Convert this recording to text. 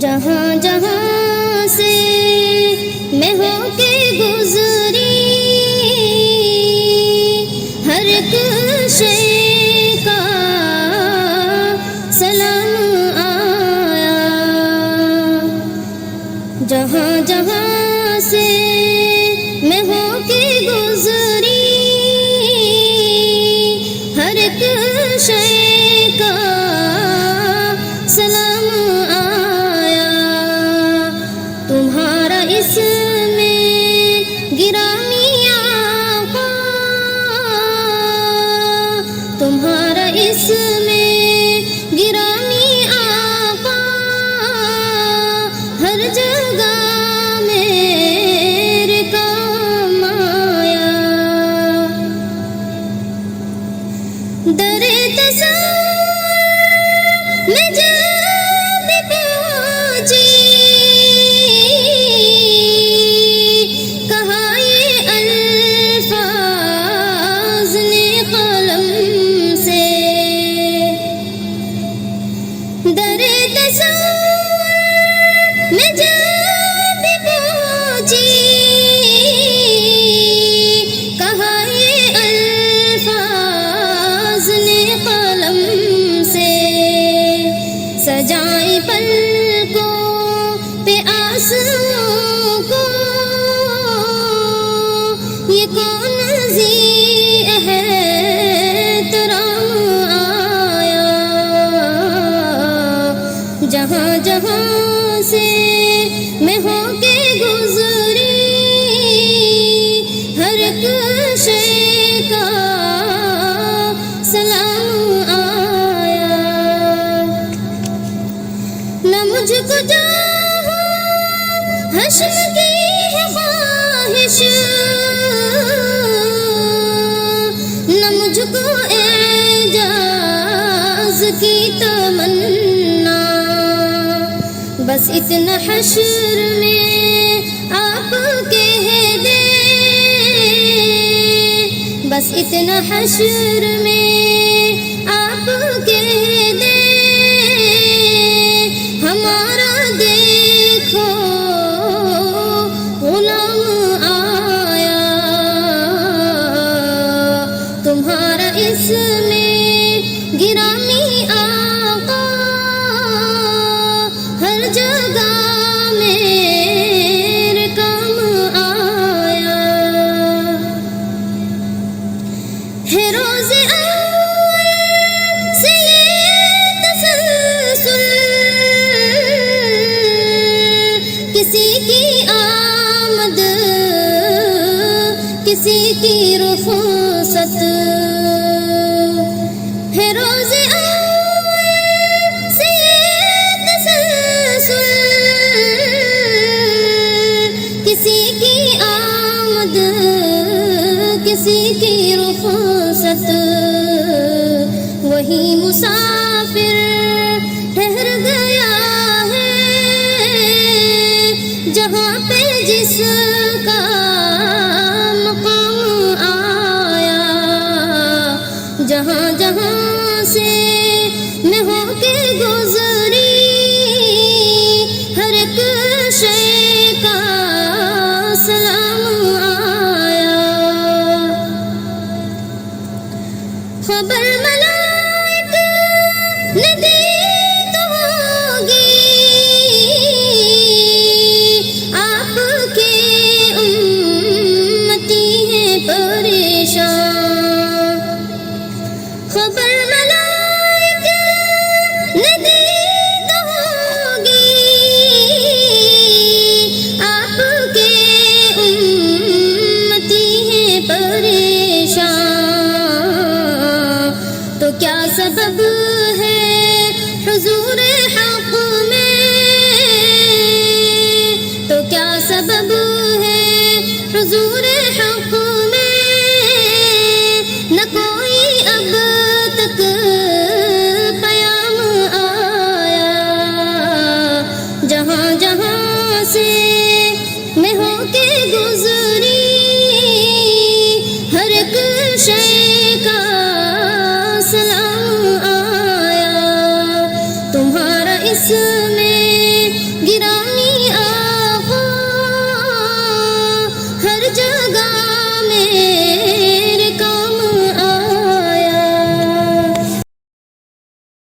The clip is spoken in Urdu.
جہاں جہاں سے میں ہو کے گزری، ہر ایک شے کا سلام آیا۔ جہاں جہاں سے میں ہو کے گزری، ہر ایک شے کا سلام آیا۔ تمہارا اس میں گرامی آقا، تمہارا اس میں گرامی آقا، ہر جگہ میرے کام آیا۔ در تصور میں جب پہنچی، کہا یہ الفاظ نے قلم سے، در تصور میں جب پہنچی، کہا یہ الفاظ نے قلم سے، سجائیں پلکوں پہ آنسوؤں کو، یہ کون ذی احترام آیا۔ جہاں جہاں سے میں ہو کے گزری، ہر ایک شے کا سلام آیا۔ نہ مجھ کو جو حشر کی ہے خواہش، نہ مجھ کو اعجاز کی تمنا، بس اتنا حشر میں آپ کہہ دیں، بس اتنا حشر میں آپ کہہ دیں، ہمارا دیکھو غلام آیا۔ تمہارا اس میں گرامی آقا، ہر جگہ میرے کام آیا۔ ہے روز اول سے یہ تسلسل، کسی کی آمد کسی کی رخصت، ہے روز اول سے یہ تسلسل، کسی کی آمد کسی کی رخصت، وہی مسافر ٹھہر گیا ہے جہاں پہ جس کا مقام آیا۔ جہاں جہاں سے میں ہو کے گزری، ہر ایک شے کا سلام آیا۔ خبر ملائک نے دی تو ہوگی، آپ کے امتی ہیں پریشان۔ خبر ملائک نے دی تو ہوگی، آپ کے امتی ہیں پریشان۔ تو کیا سبب ہے حضور حق میں، تو کیا سبب ہے حضور حق میں، نہ کوئی اب تک پیام آیا۔ جہاں جہاں سے میں ہو کے گزری، ہر ایک شے کا سلام آیا۔ تمہارا اس میں